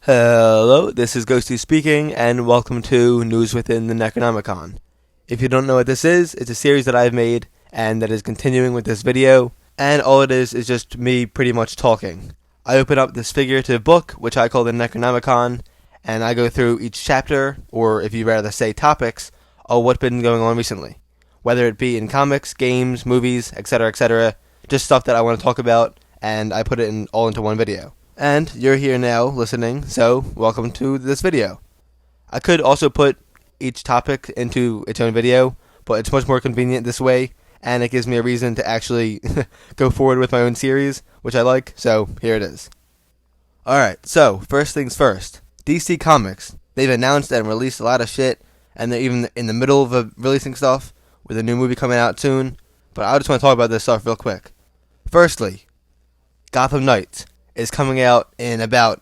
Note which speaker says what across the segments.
Speaker 1: Hello, this is Ghosty speaking, and welcome to News Within the Necronomicon. If you don't know what this is, it's a series that I've made, and that is continuing with this video, and all it is just me pretty much talking. I open up this figurative book, which I call the Necronomicon, and I go through each chapter, or if you rather say topics, of what's been going on recently. Whether it be in comics, games, movies, etc., just stuff that I want to talk about, and I put it all into one video. And you're here now listening, so welcome to this video. I could also put each topic into its own video, but it's much more convenient this way, and it gives me a reason to actually go forward with my own series, which I like, so here it is. Alright, so first things first. DC Comics. They've announced and released a lot of shit, and they're even in the middle of releasing stuff, with a new movie coming out soon, but I just want to talk about this stuff real quick. Firstly, Gotham Knights is coming out in about,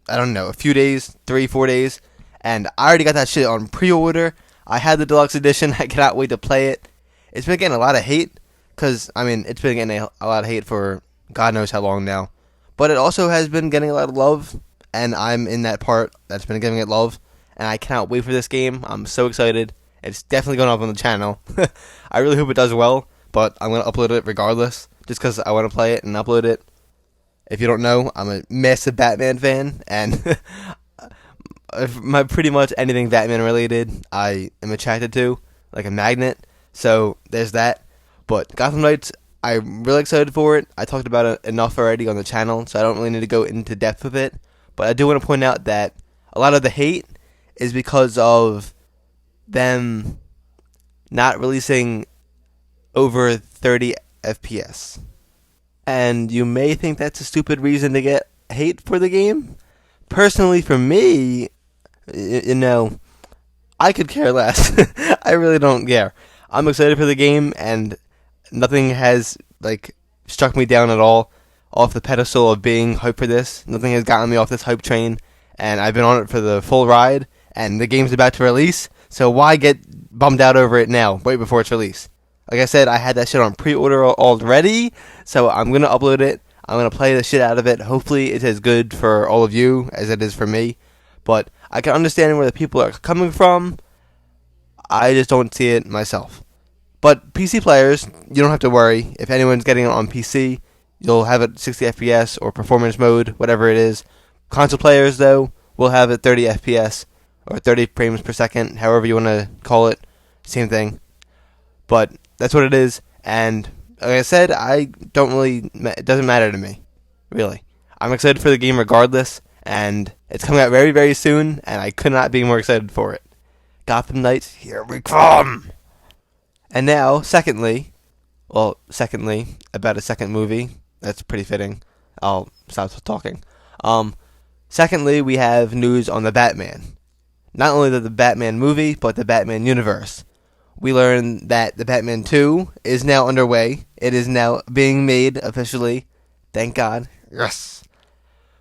Speaker 1: a few days, 3-4 days, and I already got that shit on pre-order. I had the deluxe edition. I cannot wait to play it. It's been getting a lot of hate, because, it's been getting a lot of hate for God knows how long now, but it also has been getting a lot of love, and I'm in that part that's been giving it love, and I cannot wait for this game. I'm so excited. It's definitely going up on the channel. I really hope it does well, but I'm going to upload it regardless, just because I want to play it and upload it. If you don't know, I'm a massive Batman fan, and pretty much anything Batman related I am attracted to, like a magnet, so there's that. But Gotham Knights, I'm really excited for it. I talked about it enough already on the channel, so I don't really need to go into depth with it, but I do want to point out that a lot of the hate is because of them not releasing over 30 FPS. And you may think that's a stupid reason to get hate for the game. Personally, for me, I could care less. I really don't care. I'm excited for the game, and nothing has, struck me down at all off the pedestal of being hyped for this. Nothing has gotten me off this hype train, and I've been on it for the full ride, and the game's about to release, so why get bummed out over it now, right before its release? Like I said, I had that shit on pre-order already, so I'm going to upload it. I'm going to play the shit out of it. Hopefully it's as good for all of you as it is for me. But I can understand where the people are coming from. I just don't see it myself. But PC players, you don't have to worry. If anyone's getting it on PC, you'll have it 60 FPS or performance mode, whatever it is. Console players, though, will have it 30 FPS or 30 frames per second, however you want to call it. Same thing. But that's what it is, and like I said, it doesn't matter to me, really. I'm excited for the game regardless, and it's coming out very, very soon, and I could not be more excited for it. Gotham Knights, here we come! And now, secondly, about a second movie. That's pretty fitting. I'll stop talking. Secondly, we have news on the Batman. Not only the Batman movie, but the Batman universe. We learned that the Batman 2 is now underway. It is now being made officially. Thank God. Yes.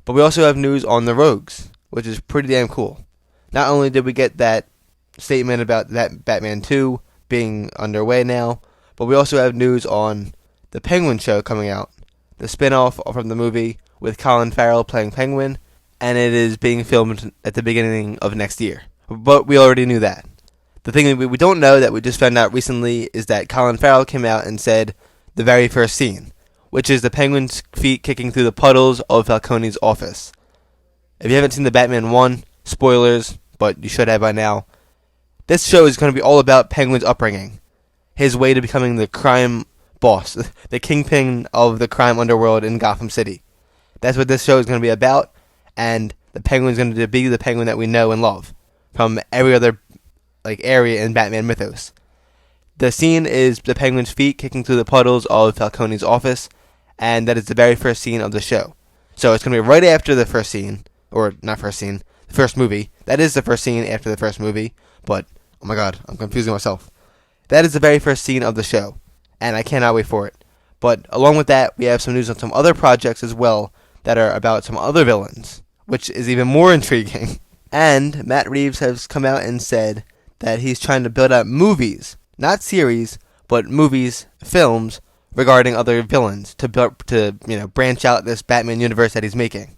Speaker 1: But we also have news on the Rogues, which is pretty damn cool. Not only did we get that statement about that Batman 2 being underway now, but we also have news on the Penguin show coming out. The spin-off from the movie with Colin Farrell playing Penguin, and it is being filmed at the beginning of next year. But we already knew that. The thing that we don't know that we just found out recently is that Colin Farrell came out and said the very first scene, which is the Penguin's feet kicking through the puddles of Falcone's office. If you haven't seen the Batman 1, spoilers, but you should have by now, this show is going to be all about Penguin's upbringing, his way to becoming the crime boss, the kingpin of the crime underworld in Gotham City. That's what this show is going to be about, and the Penguin's going to be the Penguin that we know and love from every other area in Batman mythos. The scene is the Penguin's feet kicking through the puddles of Falcone's office, and that is the very first scene of the show. So it's going to be right after the first scene, or not first scene, the first movie. That is the first scene after the first movie, but, oh my god, I'm confusing myself. That is the very first scene of the show, and I cannot wait for it. But along with that, we have some news on some other projects as well that are about some other villains, which is even more intriguing. And Matt Reeves has come out and said that he's trying to build up movies, not series, but movies, films, regarding other villains to branch out this Batman universe that he's making.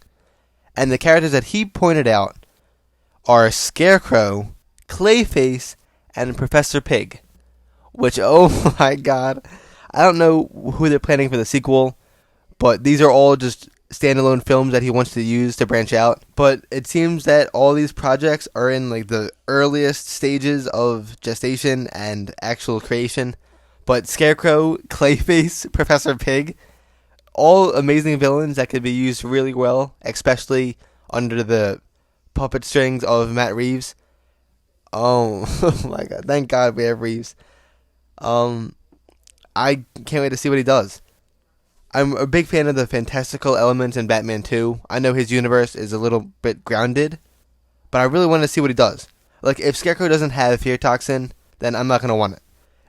Speaker 1: And the characters that he pointed out are Scarecrow, Clayface, and Professor Pig. Which, oh my god, I don't know who they're planning for the sequel, but these are all just standalone films that he wants to use to branch out. But it seems that all these projects are in like the earliest stages of gestation and actual creation. But Scarecrow, Clayface, Professor Pig, all amazing villains that could be used really well, especially under the puppet strings of Matt Reeves. Oh, oh my god, thank God we have Reeves. I can't wait to see what he does. I'm a big fan of the fantastical elements in Batman 2. I know his universe is a little bit grounded, but I really want to see what he does. Like, if Scarecrow doesn't have fear toxin, then I'm not going to want it.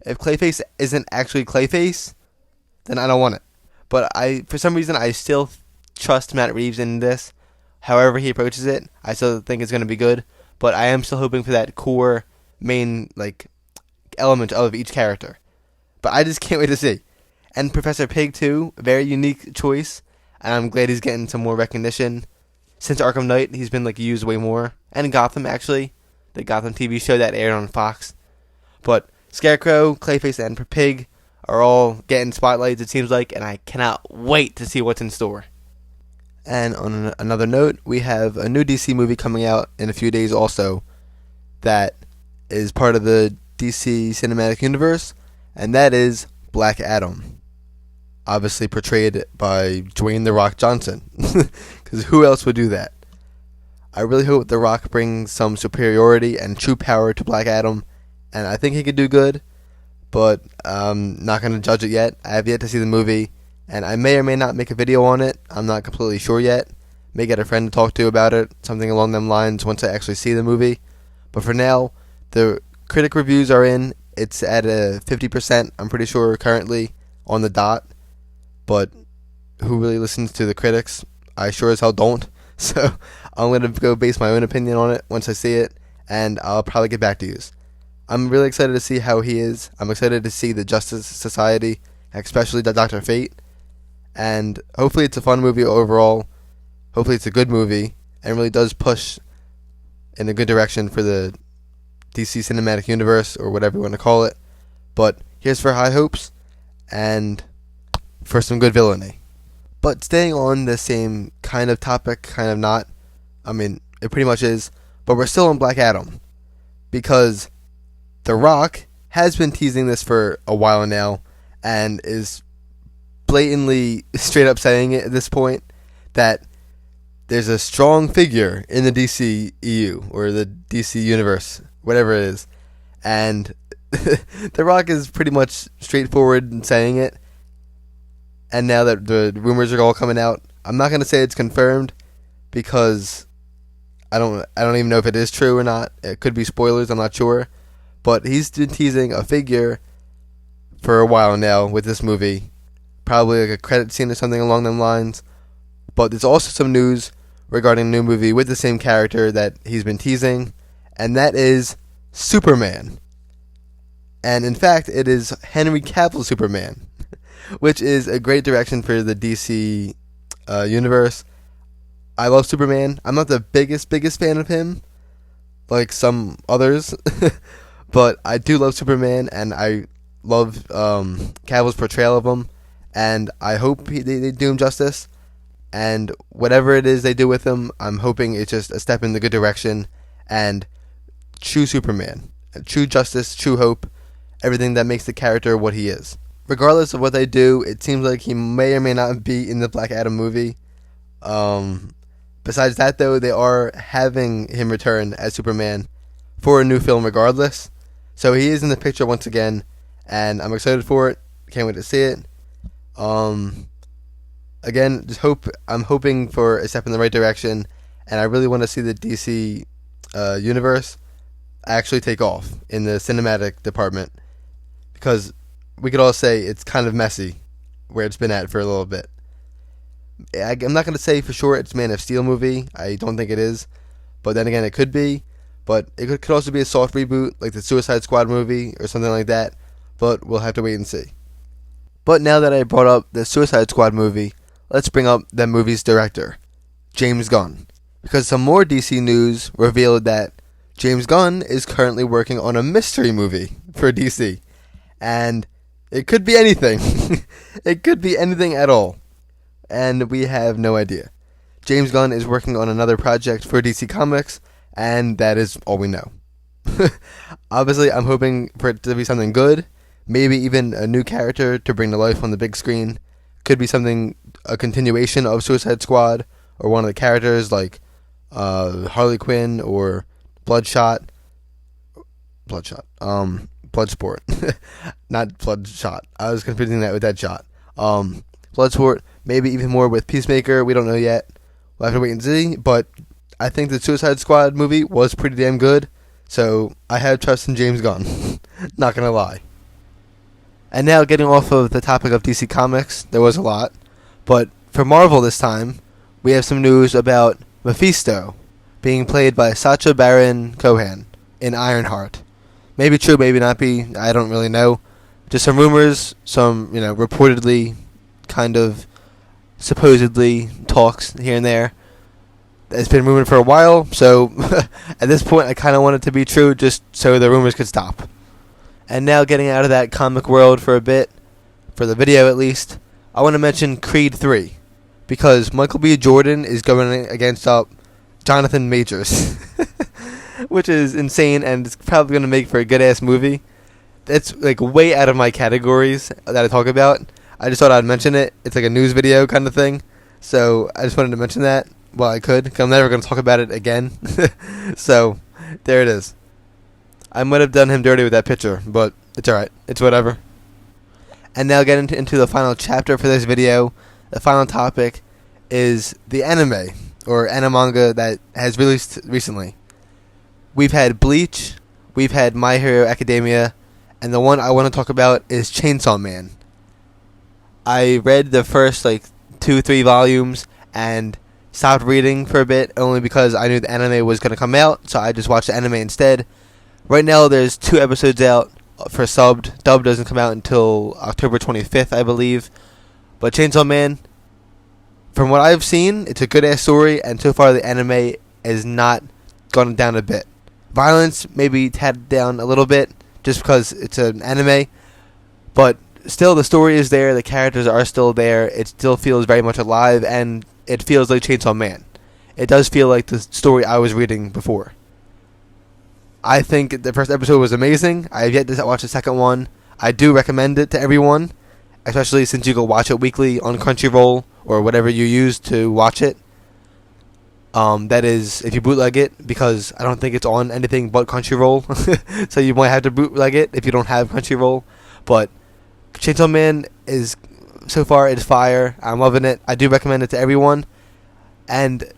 Speaker 1: If Clayface isn't actually Clayface, then I don't want it. But for some reason, I still trust Matt Reeves in this. However he approaches it, I still think it's going to be good. But I am still hoping for that core main, like, element of each character. But I just can't wait to see. And Professor Pig, too, very unique choice. And I'm glad he's getting some more recognition. Since Arkham Knight, he's been, like, used way more. And Gotham, actually. The Gotham TV show that aired on Fox. But Scarecrow, Clayface, and Pig are all getting spotlights, it seems like. And I cannot wait to see what's in store. And on another note, we have a new DC movie coming out in a few days also. That is part of the DC Cinematic Universe. And that is Black Adam. Obviously portrayed by Dwayne "The Rock" Johnson. Because who else would do that? I really hope The Rock brings some superiority and true power to Black Adam. And I think he could do good. But I'm not going to judge it yet. I have yet to see the movie. And I may or may not make a video on it. I'm not completely sure yet. May get a friend to talk to about it. Something along them lines once I actually see the movie. But for now, the critic reviews are in. It's at a 50%, I'm pretty sure, currently on the dot. But who really listens to the critics? I sure as hell don't. So I'm going to go base my own opinion on it once I see it. And I'll probably get back to you. I'm really excited to see how he is. I'm excited to see the Justice Society, especially the Dr. Fate. And hopefully it's a fun movie overall. Hopefully it's a good movie. And really does push in a good direction for the DC Cinematic Universe, or whatever you want to call it. But here's for high hopes, and for some good villainy. But staying on the same kind of topic, kind of not. I mean, it pretty much is. But we're still on Black Adam. Because The Rock has been teasing this for a while now, and is blatantly straight up saying it at this point, that there's a strong figure in the DCEU, or the DC Universe, whatever it is. And The Rock is pretty much straightforward in saying it. And now that the rumors are all coming out, I'm not going to say it's confirmed, because I don't even know if it is true or not. It could be spoilers, I'm not sure. But he's been teasing a figure for a while now with this movie. Probably like a credit scene or something along them lines. But there's also some news regarding a new movie with the same character that he's been teasing. And that is Superman. And in fact, it is Henry Cavill's Superman. Which is a great direction for the DC universe. I love Superman. I'm not the biggest fan of him, like some others. But I do love Superman, and I love Cavill's portrayal of him. And I hope they do him justice. And whatever it is they do with him, I'm hoping it's just a step in the good direction. And true Superman. True justice, true hope. Everything that makes the character what he is. Regardless of what they do, it seems like he may or may not be in the Black Adam movie. Besides that, though, they are having him return as Superman for a new film regardless. So he is in the picture once again, and I'm excited for it. Can't wait to see it. Again, I'm hoping for a step in the right direction, and I really want to see the DC universe actually take off in the cinematic department, because we could all say it's kind of messy where it's been at for a little bit. I'm not going to say for sure it's Man of Steel movie. I don't think it is. But then again, it could be. But it could also be a soft reboot, like the Suicide Squad movie or something like that. But we'll have to wait and see. But now that I brought up the Suicide Squad movie, let's bring up that movie's director, James Gunn. because some more DC news revealed that James Gunn is currently working on a mystery movie for DC. And it could be anything. It could be anything at all. And we have no idea. James Gunn is working on another project for DC Comics, and that is all we know. Obviously, I'm hoping for it to be something good. Maybe even a new character to bring to life on the big screen. Could be something, a continuation of Suicide Squad, or one of the characters like Harley Quinn or Bloodsport. Not Bloodshot. I was confusing that with Deadshot. Bloodsport, maybe even more with Peacemaker. We don't know yet. We'll have to wait and see. But I think the Suicide Squad movie was pretty damn good. So I have trust in James Gunn. Not gonna lie. And now getting off of the topic of DC Comics, there was a lot. But for Marvel this time, we have some news about Mephisto being played by Sacha Baron Cohen in Ironheart. Maybe true, maybe not be. I don't really know. Just some rumors, some, reportedly, kind of, supposedly talks here and there. It's been rumored for a while, so at this point I kind of want it to be true just so the rumors could stop. And now getting out of that comic world for a bit, for the video at least, I want to mention Creed 3. Because Michael B. Jordan is going against Jonathan Majors. Which is insane, and it's probably going to make for a good-ass movie. It's like way out of my categories that I talk about. I just thought I'd mention it. It's like a news video kind of thing. So I just wanted to mention that while I could, because I'm never going to talk about it again. So there it is. I might have done him dirty with that picture, but it's alright. It's whatever. And now getting into the final chapter for this video. The final topic is the anime, or animanga, that has released recently. We've had Bleach, we've had My Hero Academia, and the one I want to talk about is Chainsaw Man. I read the first 2-3 volumes and stopped reading for a bit, only because I knew the anime was going to come out, so I just watched the anime instead. Right now there's 2 episodes out for subbed. Dub doesn't come out until October 25th, I believe. But Chainsaw Man, from what I've seen, it's a good-ass story, and so far the anime has not gone down a bit. Violence maybe tad down a little bit, just because it's an anime, but still the story is there, the characters are still there, it still feels very much alive, and it feels like Chainsaw Man. It does feel like the story I was reading before. I think the first episode was amazing. I have yet to watch the second one. I do recommend it to everyone, especially since you can watch it weekly on Crunchyroll, or whatever you use to watch it. That is, if you bootleg it, because I don't think it's on anything but Crunchyroll. So you might have to bootleg it if you don't have Crunchyroll. But Chainsaw Man is, so far, it's fire. I'm loving it. I do recommend it to everyone. And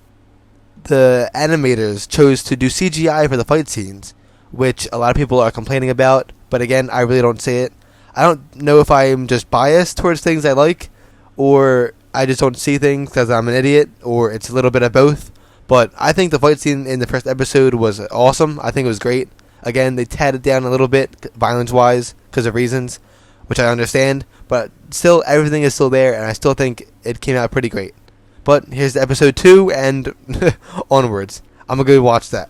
Speaker 1: the animators chose to do CGI for the fight scenes, which a lot of people are complaining about. But again, I really don't see it. I don't know if I'm just biased towards things I like, or I just don't see things because I'm an idiot, or it's a little bit of both. But I think the fight scene in the first episode was awesome. I think it was great. Again, they tatted down a little bit, violence-wise, because of reasons, which I understand. But still, everything is still there, and I still think it came out pretty great. But here's episode 2, and onwards. I'm going to go watch that.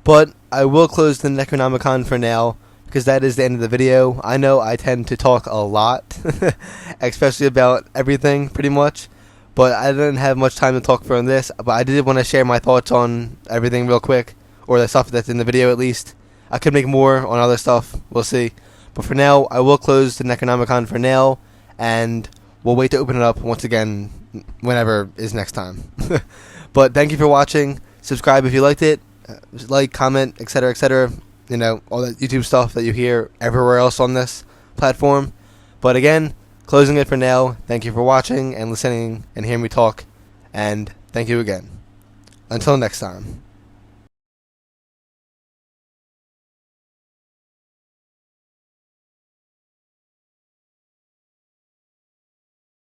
Speaker 1: But I will close the Necronomicon for now, because that is the end of the video. I know I tend to talk a lot, especially about everything, pretty much. But I didn't have much time to talk for on this. But I did want to share my thoughts on everything real quick. Or the stuff that's in the video at least. I could make more on other stuff. We'll see. But for now, I will close the Necronomicon for now. And we'll wait to open it up once again whenever is next time. But thank you for watching. Subscribe if you liked it. Like, comment, etc., etc. You know, all that YouTube stuff that you hear everywhere else on this platform. But again, closing it for now. Thank you for watching and listening and hearing me talk. And thank you again. Until next time.